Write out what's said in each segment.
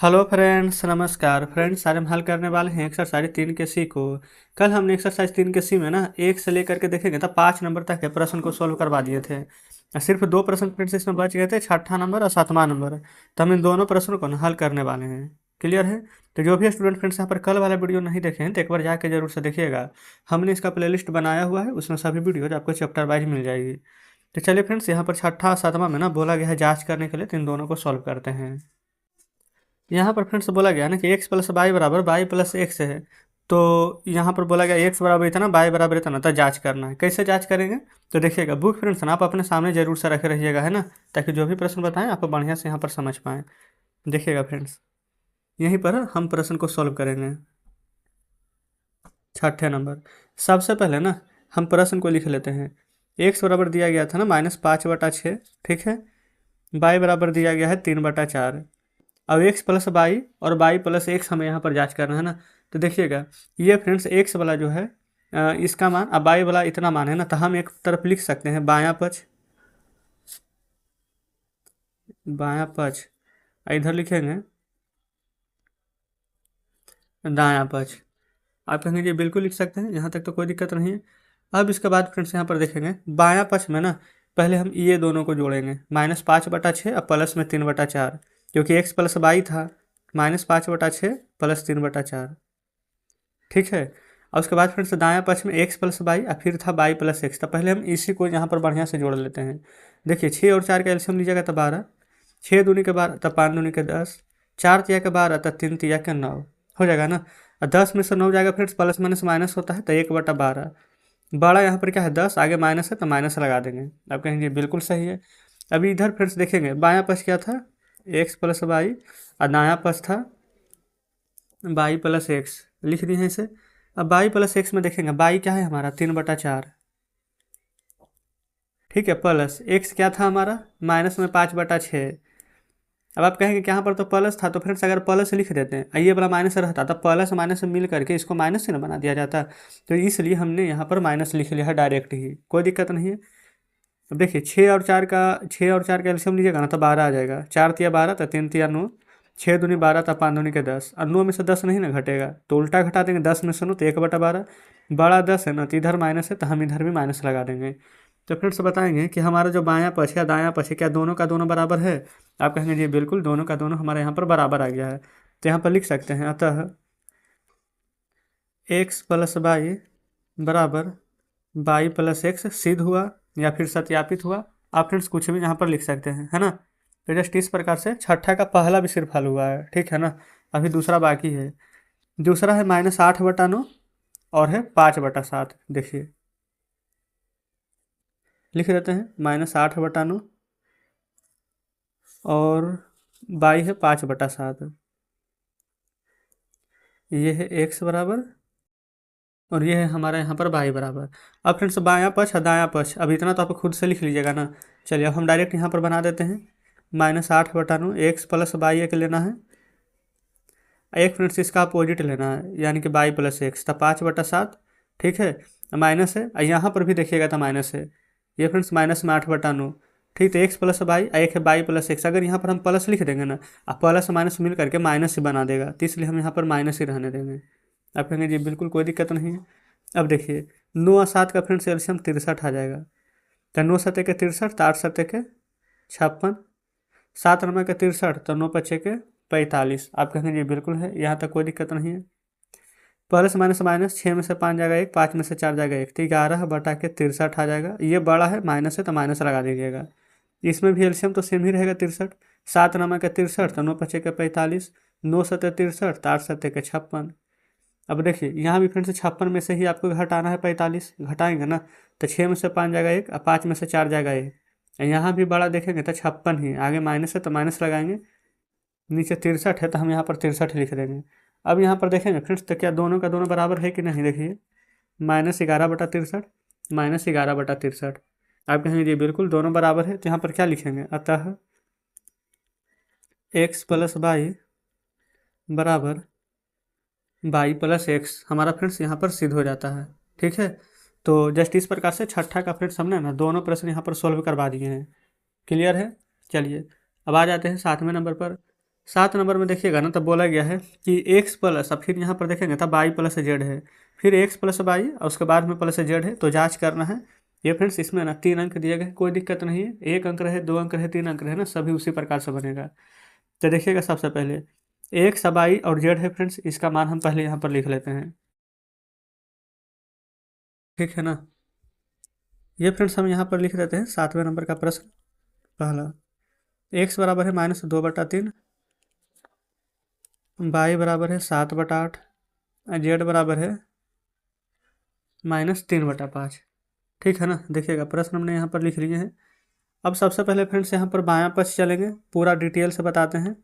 Hello friends, नमस्कार friends. आज हम हल करने वाले हैं एक्सरसाइज 3 के सी को। कल हमने एक्सरसाइज 3 के सी में ना 1 से लेकर के देखेंगे तो 5 नंबर तक के प्रश्न को सॉल्व करवा दिए थे। सिर्फ 2 प्रश्न फ्रेंड्स इसमें बच गए थे, छठा नंबर और 7वां नंबर। तो हम इन दोनों प्रश्नों को ना हल करने वाले हैं। क्लियर है? तो जो भी स्टूडेंट फ्रेंड्स यहाँ पर कल वाला वीडियो नहीं देखे हैं तो एक बार जाके जरूर से देखिएगा। हमने इसका प्लेलिस्ट बनाया हुआ है, उसमें सभी वीडियोज आपको चैप्टर वाइज मिल जाएगी। तो चलिए फ्रेंड्स, यहाँ पर छठा सातवां में ना बोला गया है जाँच करने के लिए, तो इन दोनों को सॉल्व करते हैं। यहाँ पर फ्रेंड्स बोला गया ना कि एक्स प्लस वाई बराबर वाई प्लस एक्स है। तो यहाँ पर बोला गया एक्स बराबर इतना, वाई बराबर इतना, तो जांच करना है। कैसे जांच करेंगे? तो देखिएगा, बुक फ्रेंड्स ना आप अपने सामने जरूर से रखे रहिएगा, है ना, ताकि जो भी प्रश्न बताएं आप बढ़िया से यहाँ पर समझ पाएँ। देखिएगा फ्रेंड्स, यहीं पर हम प्रश्न को सॉल्व करेंगे। छठे नंबर, सबसे पहले ना हम प्रश्न को लिख लेते हैं। एक्स बराबर दिया गया था ना -5/6, ठीक है। वाई बराबर दिया गया है 3/4। अब एक्स प्लस वाई और वाई प्लस एक्स हमें यहाँ पर जांच करना है ना। तो देखिएगा, ये फ्रेंड्स एक्स वाला जो है इसका मान, अब वाई वाला इतना मान है ना, तो हम एक तरफ लिख सकते हैं बायां पक्ष, बायां पक्ष, इधर लिखेंगे दायां पक्ष। आप कहेंगे जी बिल्कुल लिख सकते हैं, यहाँ तक तो कोई दिक्कत नहीं है। अब इसके बाद फ्रेंड्स यहाँ पर देखेंगे बायां पक्ष में ना पहले हम ये दोनों को जोड़ेंगे, -5/6 और प्लस में 3/4, क्योंकि एक्स प्लस वाई था, -5/6 प्लस 3/4, ठीक है। और उसके बाद फ्रेंड्स दायां पक्ष में एक्स प्लस वाई और फिर था वाई प्लस एक्स। तो पहले हम इसी को यहाँ पर बढ़िया से जोड़ लेते हैं। देखिए 6 और 4 का एलसीएम लीजिएगा तो 12, 6 दूनी के 12 तो 5 दूनी के 10, 4 तिया के 12 तो 3 तिया के 9 हो जाएगा ना। और 10 में से 9 जाएगा फ्रेंड्स, प्लस माइनस माइनस होता है, तो 1/12। बड़ा यहाँ पर क्या है 10, आगे माइनस है तो माइनस लगा देंगे। आप कहेंगे बिल्कुल सही है। अभी इधर फ्रेंड्स देखेंगे बायां पक्ष क्या था, एक्स प्लस वाई, और दायां पक्ष था वाई प्लस एक्स, लिख दिए हैं इसे। अब वाई प्लस एक्स में देखेंगे वाई क्या है हमारा 3/4, ठीक है, प्लस एक्स क्या था हमारा माइनस में 5/6। अब आप कहेंगे कि यहाँ पर तो प्लस था, तो फ्रेंड्स अगर प्लस लिख देते हैं ये वाला माइनस रहता तो प्लस माइनस मिल करके इसको माइनस से ना बना दिया जाता। तो इसलिए हमने यहाँ पर माइनस लिख लिया है डायरेक्ट ही, कोई दिक्कत नहीं है। अब देखिए 6 और 4 का एल्शियम लीजिएगा ना तो 12 आ जाएगा, 4 तिया 12 तो 3 तिया 9, 6 दूनी 12 तो 5 दूनी के 10, और 9 में से 10 नहीं ना घटेगा तो उल्टा घटा देंगे, 10 में से 9 तो 1/12, बड़ा 10 है ना, तो इधर माइनस है तो हम इधर भी माइनस लगा देंगे। तो फ्रेंड्स बताएंगे कि हमारा जो बायां पक्ष या दायां पक्ष है क्या दोनों का दोनों बराबर है? आप कहेंगे जी बिल्कुल, दोनों का दोनों हमारे यहाँ पर बराबर आ गया है। तो यहाँ पर लिख सकते हैं, अतः एक्स प्लस वाई बराबर वाई प्लस एक्स सिद्ध हुआ या फिर सत्यापित हुआ। आप फ्रेंड्स कुछ भी यहाँ पर लिख सकते हैं, है ना। तो जस्ट इस प्रकार से छठा का पहला भी सिर्फ हल हुआ है, ठीक है ना। अभी दूसरा बाकी है। दूसरा है -8/9 और है 5/7। देखिए लिख देते हैं -8/9 और बाई है 5/7। ये है एक्स बराबर और ये है हमारा यहाँ पर वाई बराबर। अब फ्रेंड्स बायां पक्ष और दायां पक्ष, अब इतना तो आप खुद से लिख लीजिएगा ना। चलिए अब हम डायरेक्ट यहाँ पर बना देते हैं, -8/9 एक्स प्लस वाई एक लेना है, एक फ्रेंड्स इसका अपोजिट लेना है यानी कि वाई प्लस एक्स, तो 5/7, ठीक है। माइनस है और यहाँ पर भी देखिएगा तो माइनस है, ये फ्रेंड्स माइनस में 8/9, ठीक। तो एक्स प्लस वाई एक है वाई प्लस एक्स, अगर यहाँ पर हम प्लस लिख देंगे ना, अब प्लस माइनस मिल करके माइनस ही बना देगा, तो इसलिए हम यहाँ पर माइनस ही रहने देंगे। आप कहेंगे जी बिल्कुल कोई दिक्कत नहीं है। अब देखिए 9 और 7 का फ्रेंड्स एल्शियम 63 आ जाएगा, तो 9 7 के 63, तो 8 7 के 56, 7 9 के 63, तो 9 5 के 45। आप कहेंगे जी बिल्कुल है, यहाँ तक कोई दिक्कत नहीं है। प्लस माइनस माइनस, 6 में से 5 जाएगा 1, 5 में से 4 जाएगा 1, तो 11/63 आ जाएगा। ये बड़ा है माइनस है तो माइनस लगा दीजिएगा। इसमें भी एल्शियम तो सेम ही रहेगा 63, 7 9 के 63, तो 9 5 के 45, 9 7 63, तो 8 7 के 56। अब देखिए यहाँ भी फ्रेंड्स 56 में से ही आपको घटाना है 45, घटाएंगे ना तो 6 में से 5 जाएगा 1 और 5 में से 4 जाएगा 1। यहाँ भी बड़ा देखेंगे तो 56 ही, आगे माइनस है तो माइनस लगाएंगे, नीचे 63 है तो हम यहाँ पर 63 लिख देंगे। अब यहाँ पर देखेंगे फ्रेंड्स तो क्या दोनों का दोनों बराबर है कि नहीं, देखिए -11/63, -11/63। आप कहेंगे जी बिल्कुल दोनों बराबर है, तो यहाँ पर क्या लिखेंगे, अतः एक्स प्लस वाई बराबर वाई प्लस एक्स हमारा फ्रेंड्स यहाँ पर सिद्ध हो जाता है, ठीक है। तो जस्ट इस प्रकार से छठा का फ्रेंड्स हमने ना दोनों प्रश्न यहाँ पर सॉल्व करवा दिए हैं। क्लियर है? चलिए अब आ जाते हैं 7वें नंबर पर। 7 नंबर में देखिएगा ना, तब बोला गया है कि एक्स प्लस, अब फिर यहाँ पर देखेंगे तब वाई प्लस जेड है, फिर एक्स प्लस वाई और उसके बाद में प्लस जेड है, तो जांच करना है। ये फ्रेंड्स इसमें ना 3 अंक दिए गए, कोई दिक्कत नहीं है, 1 अंक रहे, 2 अंक रहे, 3 अंक रहे ना, सभी उसी प्रकार से बनेगा। तो देखिएगा सबसे पहले एक्स वाई और जेड है फ्रेंड्स, इसका मान हम पहले यहाँ पर लिख लेते हैं, ठीक है ना। ये फ्रेंड्स हम यहाँ पर लिख देते हैं 7वें नंबर का प्रश्न पहला। एक्स बराबर है -2/3, वाई बराबर है 7/8, जेड बराबर है -3/5, ठीक है ना। देखिएगा प्रश्न हमने यहाँ पर लिख लिए हैं। अब सबसे पहले फ्रेंड्स यहाँ पर बायां पक्ष चलेंगे, पूरा डिटेल से बताते हैं।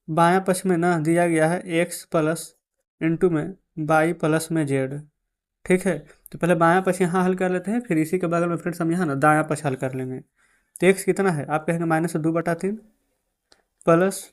बायां पक्ष में ना दिया गया है एक्स प्लस इंटू में वाई प्लस में जेड, ठीक है। तो पहले बायां पक्ष यहाँ हल कर लेते हैं, फिर इसी के बगल में फ्रेंड्स हम यहाँ ना दायां पक्ष हल कर लेंगे। तो एक्स कितना है, आप कहेंगे -2/3 प्लस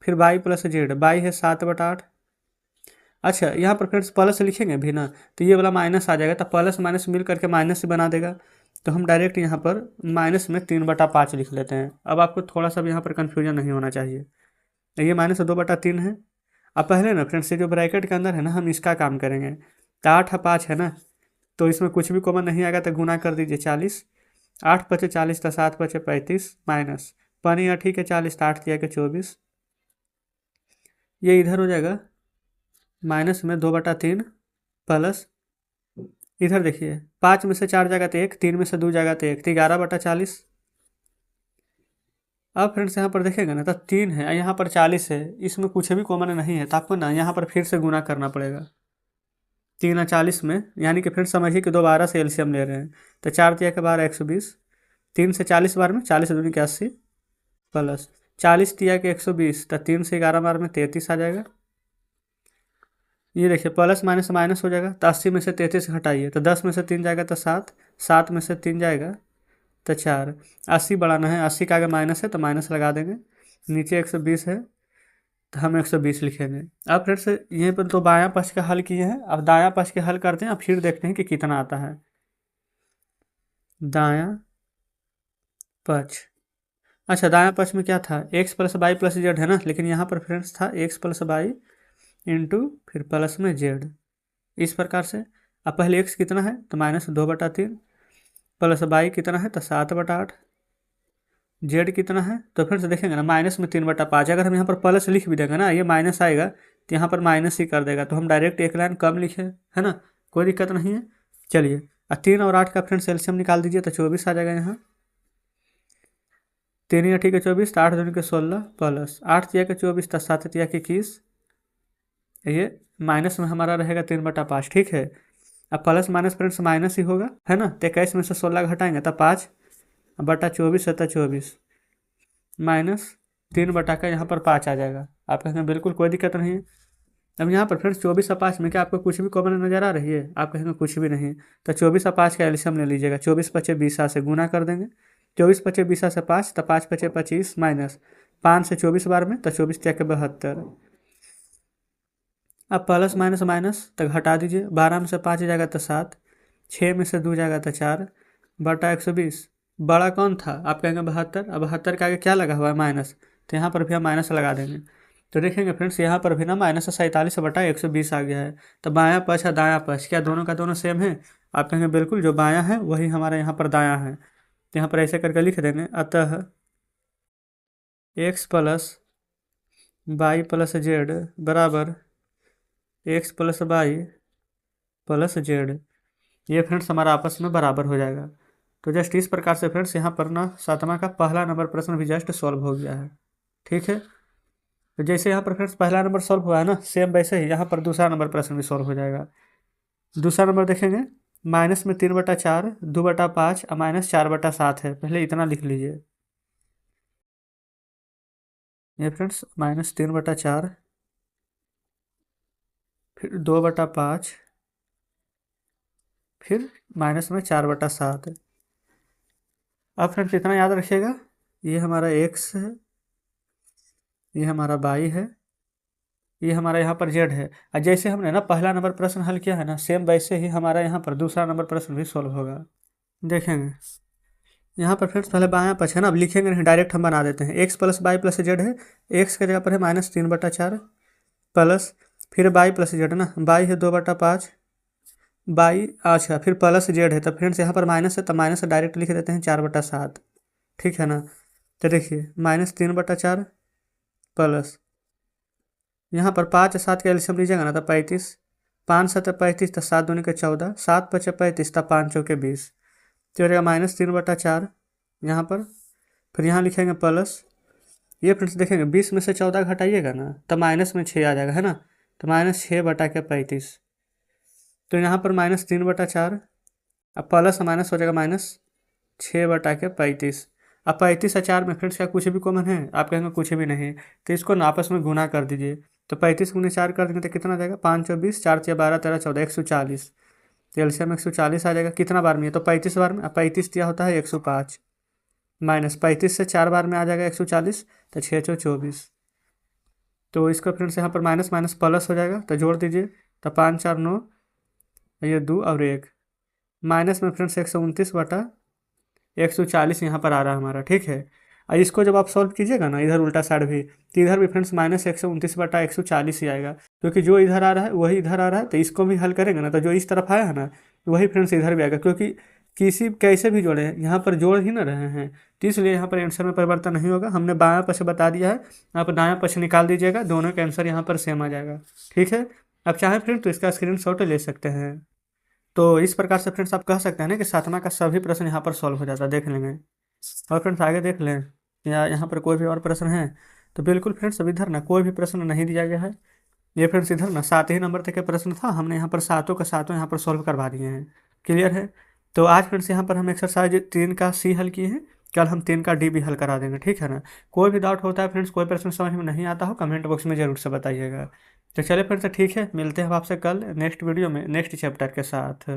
फिर वाई प्लस जेड, वाई है 7/8। अच्छा यहाँ पर फ्रेंड्स प्लस लिखेंगे भी ना, तो ये वाला माइनस आ जाएगा, तो प्लस माइनस मिल करके माइनस ही बना देगा। तो हम डायरेक्ट यहाँ पर माइनस में 3/5 लिख लेते हैं। अब आपको थोड़ा सा भी यहाँ पर कन्फ्यूजन नहीं होना चाहिए। ये -2/3 है। अब पहले ना फ्रेंड्स ये जो ब्रैकेट के अंदर है ना, हम इसका काम करेंगे। तो 8 है 5 है ना, तो इसमें कुछ भी कॉमन नहीं आएगा, तो गुना कर दीजिए 40, 8 × 5 = 40, तो 7 × 5 = 35 माइनस पानी या ठीक है 40, तो 8 × 3 = 24, ये इधर हो जाएगा माइनस में 2/3 प्लस इधर देखिए 5 में से 4 जाएगा तो 1, 3 में से 2 जाएगा तो 1, तो 11/40। अब फ्रेंड्स यहाँ पर देखेंगे ना, तो 3 है, यहाँ पर 40 है, इसमें कुछ भी कॉमन नहीं है, तो आपको ना यहाँ पर फिर से गुना करना पड़ेगा 3 और 40 में, यानी कि फ्रेंड्स समझिए कि दोबारा से एलसीएम ले रहे हैं। तो 4 × 3 = 12, 120, 3 से 40 बार में 40 दूनी 80 प्लस 40 × 3 = 120, तो 3 से 11 बार में 33 आ जाएगा। ये देखिए प्लस माइनस माइनस हो जाएगा, तो 80 में से 33 घटाइए, तो 10 में से 3 जाएगा तो 7, 7 में से 3 जाएगा तो 4, 80 बढ़ाना है, 80 का आगे माइनस है तो माइनस लगा देंगे, नीचे 120 है तो हम 120 लिखेंगे। अब फिर से यहीं पर तो बायां पक्ष का हल किए हैं, अब दायां पक्ष के हल करते हैं, अब फिर देखते हैं कि कितना आता है। दायां पक्ष, अच्छा दायां पक्ष में क्या था, X plus Y plus Z है ना, लेकिन यहाँ पर फ्रेंड्स था एक्स प्लस वाई इंटू फिर प्लस में जेड, इस प्रकार से। अब पहले एक्स कितना है, तो -2/3 प्लस वाई कितना है, तो 7/8, जेड कितना है, तो फिर से देखेंगे ना माइनस में 3/5। अगर हम यहाँ पर प्लस लिख भी देंगे ना, ये माइनस आएगा तो यहाँ पर माइनस ही कर देगा, तो हम डायरेक्ट एक लाइन कम लिखे, है ना, कोई दिक्कत नहीं है। चलिए 3 और 8 का फ्रेंड्स एलसीएम निकाल दीजिए, तो 24 आ जाएगा यहाँ, 3 या ठीक है 24, तो 8 दूनी के 16 प्लस 8 × 3 = 24, तो 7 × 3 = 21, ये माइनस में हमारा रहेगा 3/5, ठीक है। अब प्लस माइनस फ्रेंड्स माइनस ही होगा, है ना, तो 21 में से 16 घटाएंगे तो 5/24 है, तो 24 माइनस 3 का यहाँ पर 5 आ जाएगा। आप कहेंगे बिल्कुल कोई दिक्कत नहीं है। अब यहाँ पर फ्रेंड्स 24 और 5 में क्या आपको कुछ भी कॉमन नजर आ रही है, आप कहेंगे कुछ भी नहीं, तो 24 और 5 का एलसीएम ले लीजिएगा, 24 × 5 = 20 से गुना कर देंगे, 24 × 5 = 20 से 5, तो 5 × 5 = 25 माइनस 5 से 24 बार में, तो 24 × 3 = 72। अब प्लस माइनस माइनस तो घटा दीजिए, 12 में से 5 जाएगा तो 7, 6 में से 2 जाएगा तो 4 बटा 120, बड़ा कौन था, आप कहेंगे 72। अब 72 के आगे क्या लगा हुआ है, माइनस, तो यहाँ पर भी हम माइनस लगा देंगे। तो देखेंगे फ्रेंड्स यहाँ पर भी ना -47/120 आ गया है। तो बायां पक्ष और दायां पक्ष क्या दोनों का दोनों सेम है, आप कहेंगे बिल्कुल, जो बायां है वही हमारे यहाँ पर दायां है। तो यहाँ पर ऐसे करके लिख देंगे, अतः x plus Y plus z बराबर x plus Y plus z, ये फ्रेंड्स हमारा आपस में बराबर हो जाएगा। तो जस्ट इस प्रकार से फ्रेंड्स यहाँ पर ना 7वां का पहला नंबर प्रश्न भी जस्ट सॉल्व हो गया है, ठीक है। तो जैसे यहाँ पर फ्रेंड्स पहला नंबर सॉल्व हुआ है ना, सेम वैसे ही यहाँ पर दूसरा नंबर प्रश्न भी सॉल्व हो जाएगा। दूसरा नंबर देखेंगे, माइनस में 3/4, 2/5 और -4/7 है, पहले इतना लिख लीजिए। ये फ्रेंड्स -3/4 फिर 2/5 फिर माइनस में 4/7। अब फ्रेंड्स इतना याद रखिएगा, ये हमारा एक्स है, ये हमारा वाई है, ये हमारा यहाँ पर जेड है। और जैसे हमने ना पहला नंबर प्रश्न हल किया है ना, सेम वैसे ही हमारा यहाँ पर दूसरा नंबर प्रश्न भी सॉल्व होगा। देखेंगे यहाँ पर फ्रेंड्स पहले बायां पक्ष है ना, अब लिखेंगे नहीं, डायरेक्ट हम बना देते हैं। X plus Y plus Z है, एक्स के जगह पर है -3/4 प्लस फिर वाई प्लस जेड ना, वाई है 2/5 बाई, अच्छा फिर प्लस जेड है। तो फ्रेंड्स यहाँ पर माइनस है, तो माइनस से डायरेक्ट लिख देते हैं 4/7, ठीक है ना। तो देखिए -3/4 प्लस यहाँ पर 5 7 का एल्सियम लीजिएगा ना, तो 35, 5 7 35, तो 7 दूनी के 14, 7 5 35, तो 5 चौके 20, तो हो जाएगा -3/4 यहाँ पर। फिर यहाँ लिखेंगे प्लस, ये फ्रेंड्स देखेंगे 20 में से 14 घटाइएगा ना, तो माइनस में 6 आ जाएगा, है ना। तो -6/35, तो यहाँ पर -3/4, अब प्लस माइनस हो जाएगा -6/35। अब 35 और 4 में फ्रेंड्स क्या कुछ भी कॉमन है? आप कहेंगे कुछ भी नहीं, तो इसको ना आपस में गुना कर दीजिए। तो 35 गुने 4 कर देंगे तो कितना आ जाएगा? 5 और 20, 4 6 12 13 14, 140। तो एलसीएम 140 आ जाएगा। कितना बार में है? तो 35 बार में। अब 35 दिया होता है 105, माइनस 35 से 4 बार में आ जाएगा 140, तो 6 6 24। तो इसका फ्रेंड्स यहाँ पर माइनस माइनस प्लस हो जाएगा, तो जोड़ दीजिए। तो 5 4 9, ये 2 और 1, माइनस में फ्रेंड्स 129/140 यहाँ पर आ रहा है हमारा, ठीक है। और इसको जब आप सॉल्व कीजिएगा ना, इधर उल्टा साइड भी, तो इधर भी फ्रेंड्स -129/140 ही आएगा, क्योंकि जो इधर आ रहा है वही इधर आ रहा है। तो इसको भी हल करेंगे ना, तो जो इस तरफ आया है ना, वही फ्रेंड्स इधर भी आएगा, क्योंकि किसी कैसे भी जोड़े हैं यहाँ पर जोड़ ही ना रहे हैं, तो इसलिए यहाँ पर आंसर में परिवर्तन नहीं होगा। हमने बायां पक्ष बता दिया है, आप दायां पक्ष निकाल दीजिएगा, दोनों का आंसर यहाँ पर सेम आ जाएगा, ठीक है। अब चाहें फ्रेंड तो इसका स्क्रीनशॉट ले सकते हैं। तो इस प्रकार से फ्रेंड्स आप कह सकते हैं ना कि सातवां का सभी प्रश्न यहाँ पर सॉल्व हो जाता है, देख लेंगे। और फ्रेंड्स आगे देख लें या यहाँ पर कोई भी और प्रश्न है, तो बिल्कुल फ्रेंड्स अभी इधर ना कोई भी प्रश्न नहीं दिया गया है। ये फ्रेंड्स इधर ना 7 ही नंबर तक के प्रश्न था, हमने यहाँ पर सातों का सातों यहाँ पर सॉल्व करवा दिए हैं, क्लियर है। तो आज फ्रेंड्स यहाँ पर हम एक्सरसाइज 3 का सी हल किए हैं, कल हम 3 का डी भी हल करा देंगे, ठीक है ना। कोई भी डाउट होता है फ्रेंड्स, कोई प्रश्न समझ में नहीं आता हो, कमेंट बॉक्स में जरूर से बताइएगा। तो चलिए फ्रेंड्स ठीक है, मिलते हैं आपसे कल नेक्स्ट वीडियो में नेक्स्ट चैप्टर के साथ।